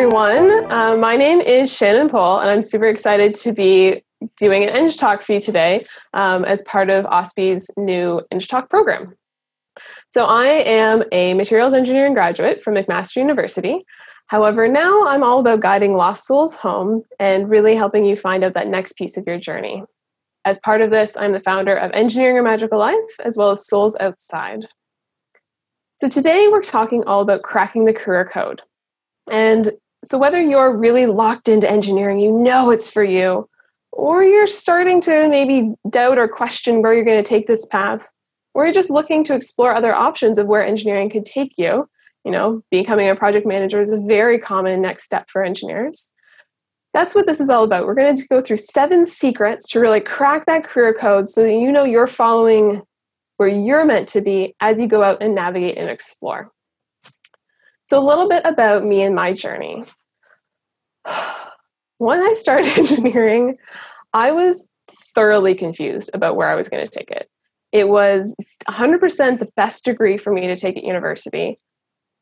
everyone. My name is Shannon M, and I'm super excited to be doing an ENGtalk for you today as part of OSPI's new ENGtalk program. So I am a materials engineering graduate from McMaster University. However, now I'm all about guiding lost souls home and really helping you find out that next piece of your journey. As part of this, I'm the founder of Engineering a Magical Life, as well as Souls Outside. So today we're talking all about cracking the career code. And so whether you're really locked into engineering, you know it's for you, or you're starting to maybe doubt or question where you're going to take this path, or you're just looking to explore other options of where engineering could take you, becoming a project manager is a very common next step for engineers. That's what this is all about. We're going to go through 7 secrets to really crack that career code so that you know you're following where you're meant to be as you go out and navigate and explore. So a little bit about me and my journey. When I started engineering, I was thoroughly confused about where I was going to take it. It was 100% the best degree for me to take at university.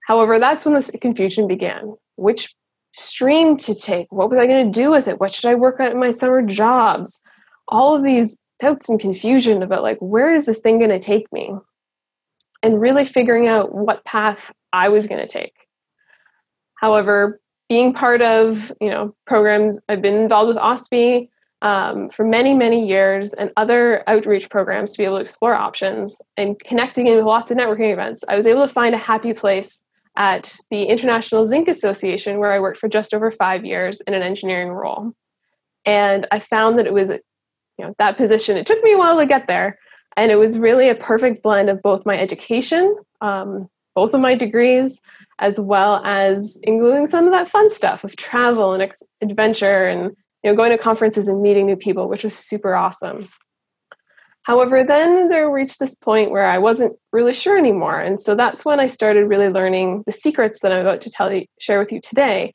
However, that's when the confusion began. Which stream to take? What was I going to do with it? What should I work at in my summer jobs? All of these doubts and confusion about where is this thing going to take me? And really figuring out what path I was going to take. However, being part of programs, I've been involved with OSPI for many, many years and other outreach programs to be able to explore options and connecting in with lots of networking events. I was able to find a happy place at the International Zinc Association, where I worked for just over 5 years in an engineering role. And I found that it was that position. It took me a while to get there, and it was really a perfect blend of both my education, both of my degrees, as well as including some of that fun stuff of travel and adventure and going to conferences and meeting new people, which was super awesome. However, then there reached this point where I wasn't really sure anymore. And so that's when I started really learning the secrets that I'm about to share with you today.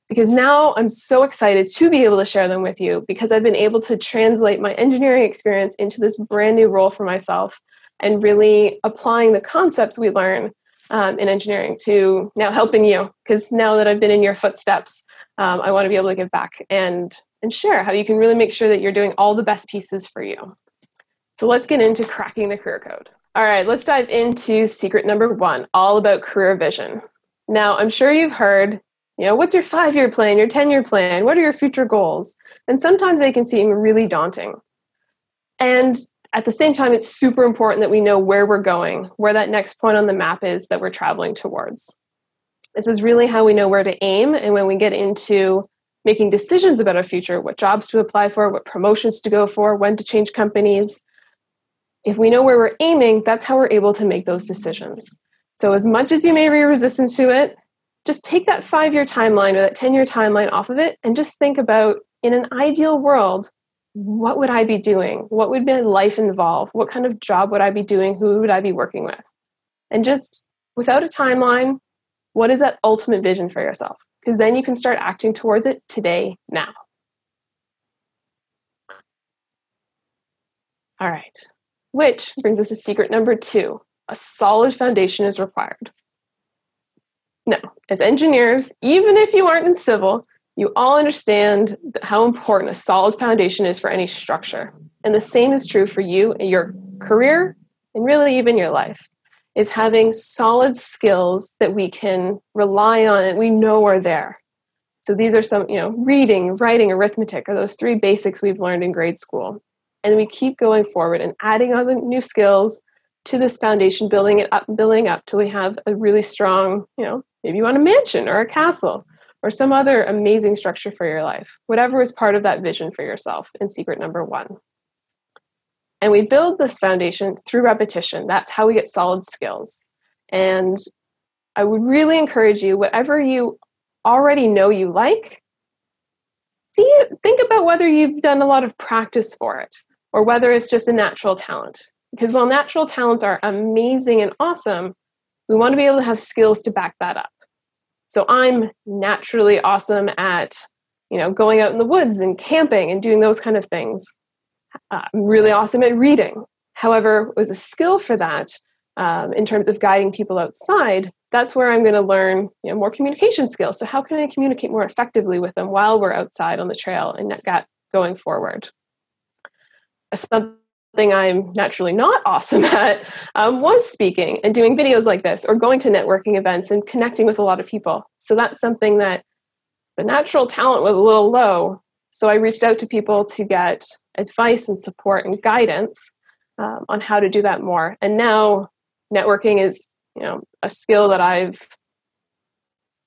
Because now I'm so excited to be able to share them with you because I've been able to translate my engineering experience into this brand new role for myself and really applying the concepts we learn in engineering to now helping you. Because now that I've been in your footsteps, I want to be able to give back and share how you can really make sure that you're doing all the best pieces for you. So let's get into cracking the career code. All right, let's dive into secret number 1, all about career vision. Now, I'm sure you've heard, what's your 5-year plan, your 10-year plan? What are your future goals? And sometimes they can seem really daunting. And at the same time, it's super important that we know where we're going, where that next point on the map is that we're traveling towards. This is really how we know where to aim. And when we get into making decisions about our future, what jobs to apply for, what promotions to go for, when to change companies, if we know where we're aiming, that's how we're able to make those decisions. So as much as you may be resistant to it, just take that 5-year timeline or that 10-year timeline off of it and just think about, in an ideal world, what would I be doing? What would my life involve? What kind of job would I be doing? Who would I be working with? And just without a timeline, what is that ultimate vision for yourself? Because then you can start acting towards it today, now. All right. Which brings us to secret number 2. A solid foundation is required. Now, as engineers, even if you aren't in civil, you all understand how important a solid foundation is for any structure. And the same is true for you and your career, and really even your life, is having solid skills that we can rely on and we know are there. So these are some, reading, writing, arithmetic are those 3 basics we've learned in grade school. And we keep going forward and adding other new skills to this foundation, building it up and building up till we have a really strong, maybe you want a mansion or a castle or some other amazing structure for your life, whatever is part of that vision for yourself in secret number 1. And we build this foundation through repetition. That's how we get solid skills. And I would really encourage you, whatever you already know you like, think about whether you've done a lot of practice for it or whether it's just a natural talent. Because while natural talents are amazing and awesome, we want to be able to have skills to back that up. So I'm naturally awesome at, going out in the woods and camping and doing those kind of things. I'm really awesome at reading. However, it was a skill for that in terms of guiding people outside that's where I'm going to learn, more communication skills. So how can I communicate more effectively with them while we're outside on the trail and going forward? Something I'm naturally not awesome at was speaking and doing videos like this, or going to networking events and connecting with a lot of people. So that's something that the natural talent was a little low. So I reached out to people to get advice and support and guidance on how to do that more. And now networking is, a skill that I'm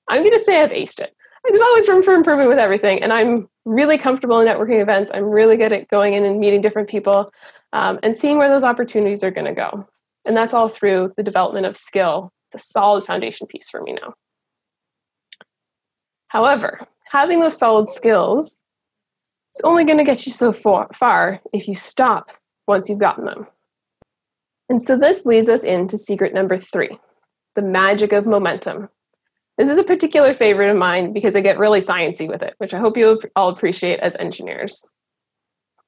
going to say I've aced it. There's always room for improvement with everything. And I'm really comfortable in networking events. I'm really good at going in and meeting different people and seeing where those opportunities are going to go. And that's all through the development of skill, the solid foundation piece for me now. However, having those solid skills is only going to get you so far if you stop once you've gotten them. And so this leads us into secret number 3, the magic of momentum. This is a particular favorite of mine because I get really sciencey with it, which I hope you'll all appreciate as engineers.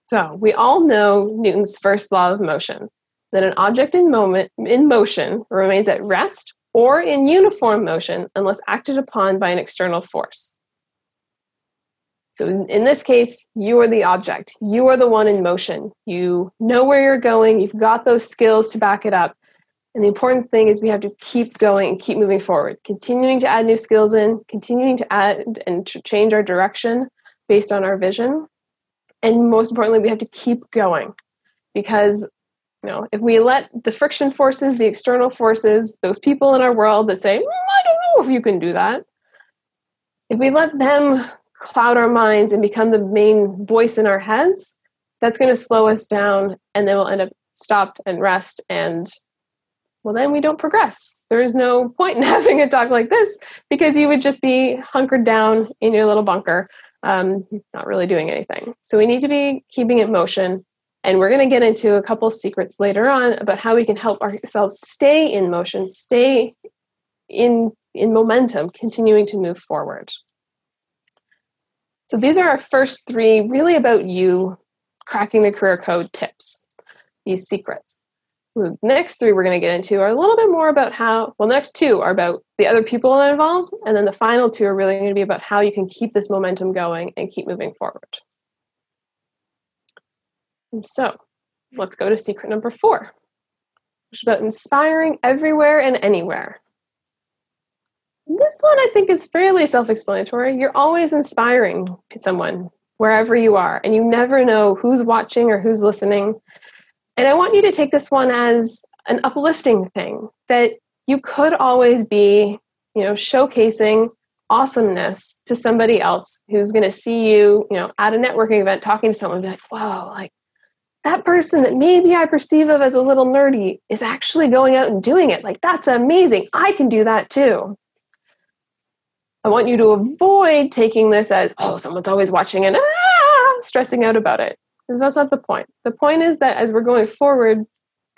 So we all know Newton's first law of motion, that an object in motion remains at rest or in uniform motion unless acted upon by an external force. So in this case, you are the object. You are the one in motion. You know where you're going. You've got those skills to back it up. And the important thing is we have to keep going and keep moving forward, continuing to add new skills in, continuing to add and to change our direction based on our vision. And most importantly, we have to keep going because, if we let the friction forces, the external forces, those people in our world that say, I don't know if you can do that, if we let them cloud our minds and become the main voice in our heads, that's going to slow us down, and then we'll end up stopped and rest, and well, then we don't progress. There is no point in having a talk like this because you would just be hunkered down in your little bunker, not really doing anything. So we need to be keeping it motion, and we're going to get into a couple secrets later on about how we can help ourselves stay in motion, stay in momentum, continuing to move forward. So these are our first 3 really about you cracking the career code tips, these secrets. The next 3 we're going to get into are a little bit more about next 2 are about the other people involved, and then the final 2 are really going to be about how you can keep this momentum going and keep moving forward. And so let's go to secret number 4, which is about inspiring everywhere and anywhere. This one I think is fairly self-explanatory. You're always inspiring someone wherever you are, and you never know who's watching or who's listening. And I want you to take this one as an uplifting thing, that you could always be, showcasing awesomeness to somebody else who's going to see you, at a networking event talking to someone and be like, wow, like that person that maybe I perceive of as a little nerdy is actually going out and doing it. Like, that's amazing. I can do that too. I want you to avoid taking this as, someone's always watching and stressing out about it. Because that's not the point. The point is that as we're going forward,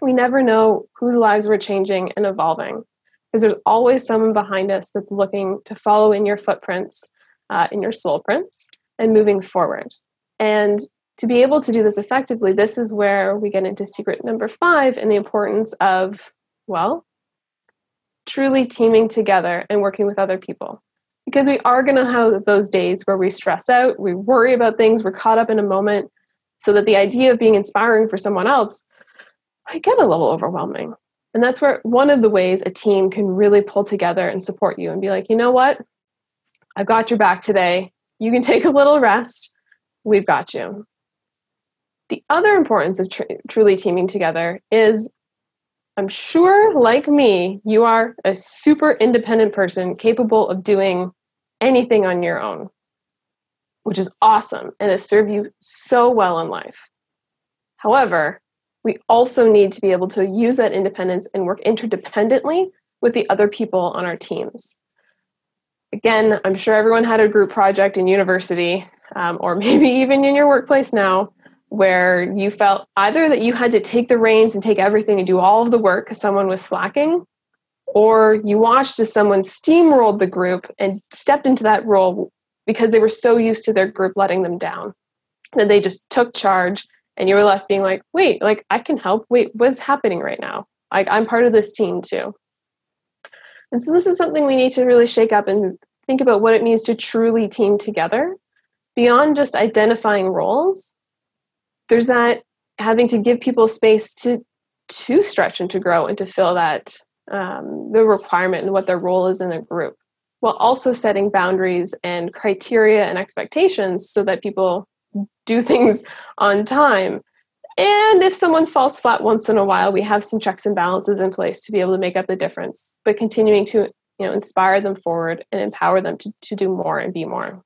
we never know whose lives we're changing and evolving. Because there's always someone behind us that's looking to follow in your footprints, in your soul prints, and moving forward. And to be able to do this effectively, this is where we get into secret number 5 and the importance of, truly teaming together and working with other people. Because we are going to have those days where we stress out, we worry about things, we're caught up in a moment, so that the idea of being inspiring for someone else might get a little overwhelming. And that's where one of the ways a team can really pull together and support you and be like, you know what? I've got your back today. You can take a little rest. We've got you. The other importance of truly teaming together is, I'm sure, like me, you are a super independent person capable of doing anything on your own, which is awesome and has served you so well in life. However, we also need to be able to use that independence and work interdependently with the other people on our teams. Again, I'm sure everyone had a group project in university, or maybe even in your workplace now, where you felt either that you had to take the reins and take everything and do all of the work because someone was slacking, or you watched as someone steamrolled the group and stepped into that role because they were so used to their group letting them down that they just took charge, and you were left being like, wait, like I can help. Wait, what's happening right now? Like, I'm part of this team too. And so this is something we need to really shake up and think about what it means to truly team together. Beyond just identifying roles, there's that having to give people space to stretch and to grow and to fill that the requirement and what their role is in a group, while also setting boundaries and criteria and expectations so that people do things on time. And if someone falls flat once in a while, we have some checks and balances in place to be able to make up the difference, but continuing to inspire them forward and empower them to do more and be more.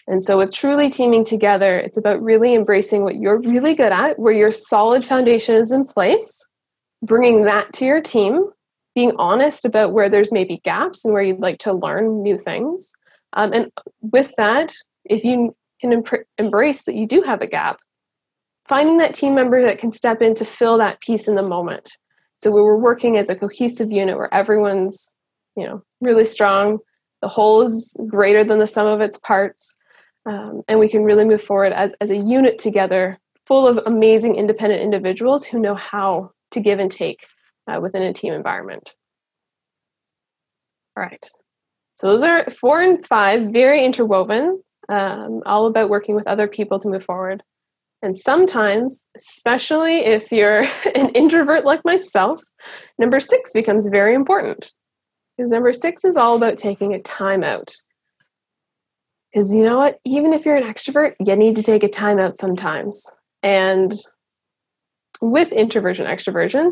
And so with truly teaming together, it's about really embracing what you're really good at, where your solid foundation is in place, bringing that to your team, being honest about where there's maybe gaps and where you'd like to learn new things. And with that, if you can embrace that you do have a gap, finding that team member that can step in to fill that piece in the moment. So we were working as a cohesive unit where everyone's, really strong. The whole is greater than the sum of its parts. And we can really move forward as a unit together, full of amazing independent individuals who know how to give and take within a team environment. All right. So those are 4 and 5, very interwoven, all about working with other people to move forward. And sometimes, especially if you're an introvert like myself, number 6 becomes very important. Because number 6 is all about taking a time out. Because you know what? Even if you're an extrovert, you need to take a time out sometimes. And with introversion, extroversion,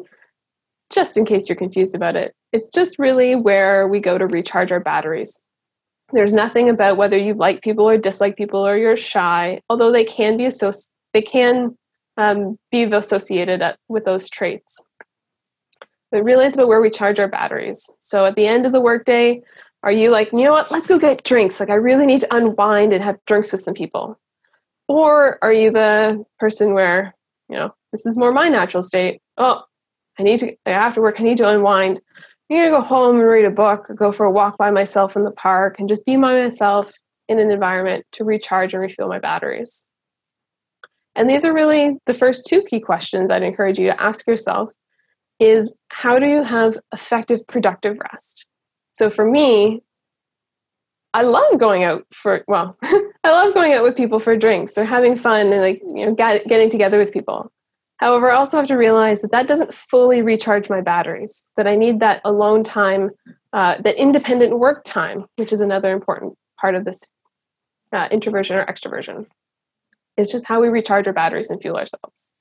just in case you're confused about it, it's just really where we go to recharge our batteries. There's nothing about whether you like people or dislike people or you're shy, although they can be associated with those traits. But really it's about where we charge our batteries. So at the end of the workday, are you like, you know what, let's go get drinks. Like I really need to unwind and have drinks with some people. Or are you the person where, this is more my natural state. Oh, after work, I need to unwind. I need to go home and read a book or go for a walk by myself in the park and just be by myself in an environment to recharge and refuel my batteries. And these are really the first 2 key questions I'd encourage you to ask yourself is how do you have effective, productive rest? So for me, I love going out with people for drinks or having fun and getting together with people. However, I also have to realize that doesn't fully recharge my batteries, that I need that alone time, that independent work time, which is another important part of this introversion or extroversion. It's just how we recharge our batteries and fuel ourselves.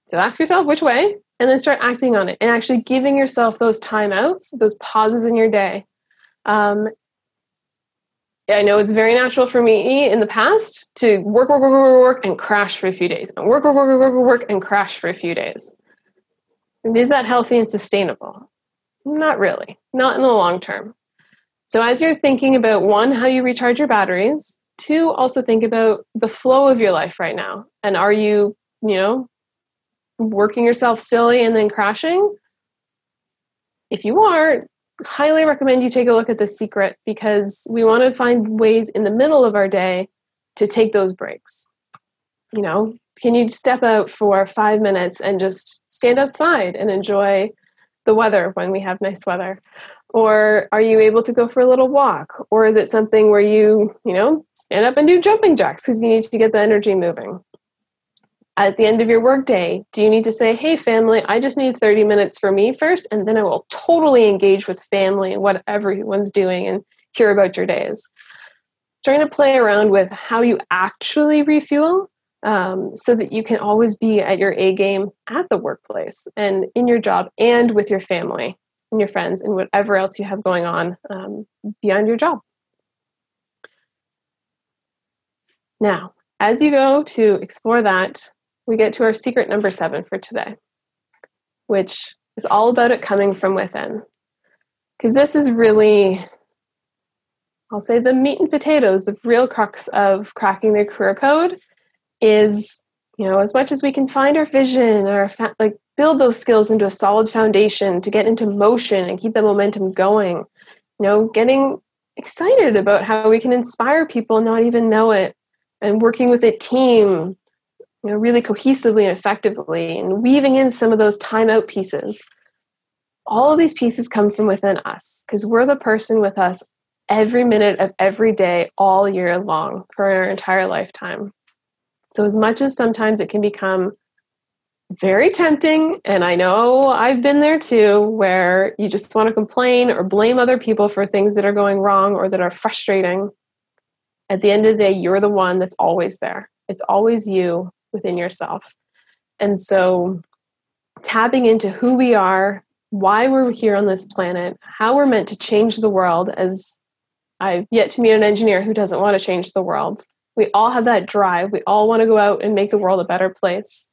So ask yourself which way, and then start acting on it and actually giving yourself those timeouts, those pauses in your day. I know it's very natural for me in the past to work, and crash for a few days, and work, and crash for a few days. And is that healthy and sustainable? Not really, not in the long term. So as you're thinking about 1, how you recharge your batteries, 2, also think about the flow of your life right now. And are you, working yourself silly and then crashing? If you are, highly recommend you take a look at The Secret, because we want to find ways in the middle of our day to take those breaks. Can you step out for 5 minutes and just stand outside and enjoy the weather when we have nice weather? Or are you able to go for a little walk? Or is it something where you, stand up and do jumping jacks because you need to get the energy moving? At the end of your workday, do you need to say, hey, family, I just need 30 minutes for me first, and then I will totally engage with family and what everyone's doing and hear about your days? Trying to play around with how you actually refuel so that you can always be at your A game at the workplace and in your job and with your family and your friends and whatever else you have going on beyond your job. Now, as you go to explore that, we get to our secret number 7 for today, which is all about it coming from within. Because this is really, I'll say, the meat and potatoes, the real crux of cracking the career code is, as much as we can find our vision or build those skills into a solid foundation to get into motion and keep the momentum going, getting excited about how we can inspire people and not even know it, and working with a team, really cohesively and effectively, and weaving in some of those timeout pieces. all of these pieces come from within us because we're the person with us every minute of every day, all year long, for our entire lifetime. So as much as sometimes it can become very tempting, and I know I've been there too, where you just want to complain or blame other people for things that are going wrong or that are frustrating, at the end of the day, you're the one that's always there. It's always you within yourself. And so tapping into who we are, why we're here on this planet, how we're meant to change the world, as I've yet to meet an engineer who doesn't want to change the world. We all have that drive. We all want to go out and make the world a better place.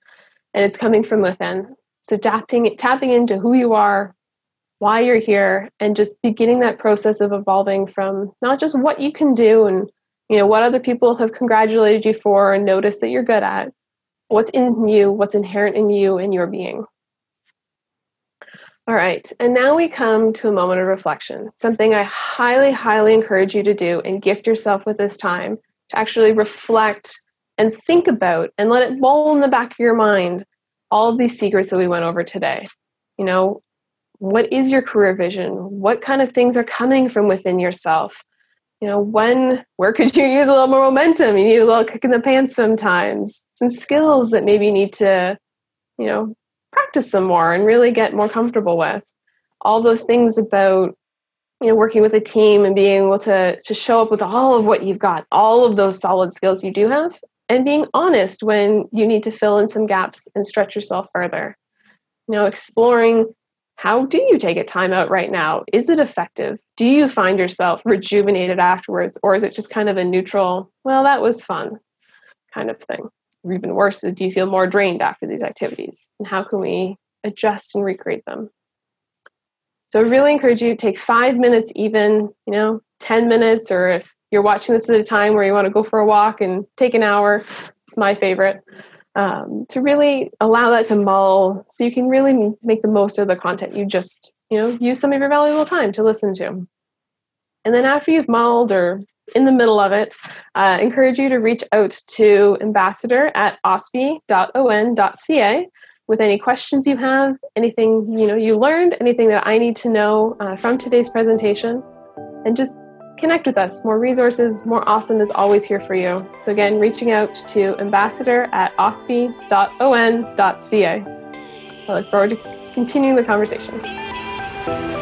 And it's coming from within. So tapping into who you are, why you're here, and just beginning that process of evolving from not just what you can do and what other people have congratulated you for and noticed that you're good at, what's in you, what's inherent in you and your being. All right, and now we come to a moment of reflection, something I highly, highly encourage you to do and gift yourself with this time to actually reflect and think about and let it roll in the back of your mind all of these secrets that we went over today. What is your career vision? What kind of things are coming from within yourself? Where could you use a little more momentum? You need a little kick in the pants sometimes. Some skills that maybe you need to, practice some more and really get more comfortable with. All those things about, working with a team and being able to show up with all of what you've got, all of those solid skills you do have, and being honest when you need to fill in some gaps and stretch yourself further. Exploring, how do you take a time out right now? Is it effective? Do you find yourself rejuvenated afterwards? Or is it just kind of a neutral, well, that was fun kind of thing? Or even worse, do you feel more drained after these activities? And how can we adjust and recreate them? So I really encourage you to take 5 minutes even, 10 minutes, or if you're watching this at a time where you want to go for a walk and take an hour, it's my favorite, to really allow that to mull so you can really make the most of the content you just, use some of your valuable time to listen to. And then after you've mulled or in the middle of it, encourage you to reach out to ambassador@ospi.on.ca with any questions you have, anything you learned, anything that I need to know from today's presentation, and just connect with us. More resources, more awesome is always here for you. So again, reaching out to ambassador@ospi.on.ca. I look forward to continuing the conversation.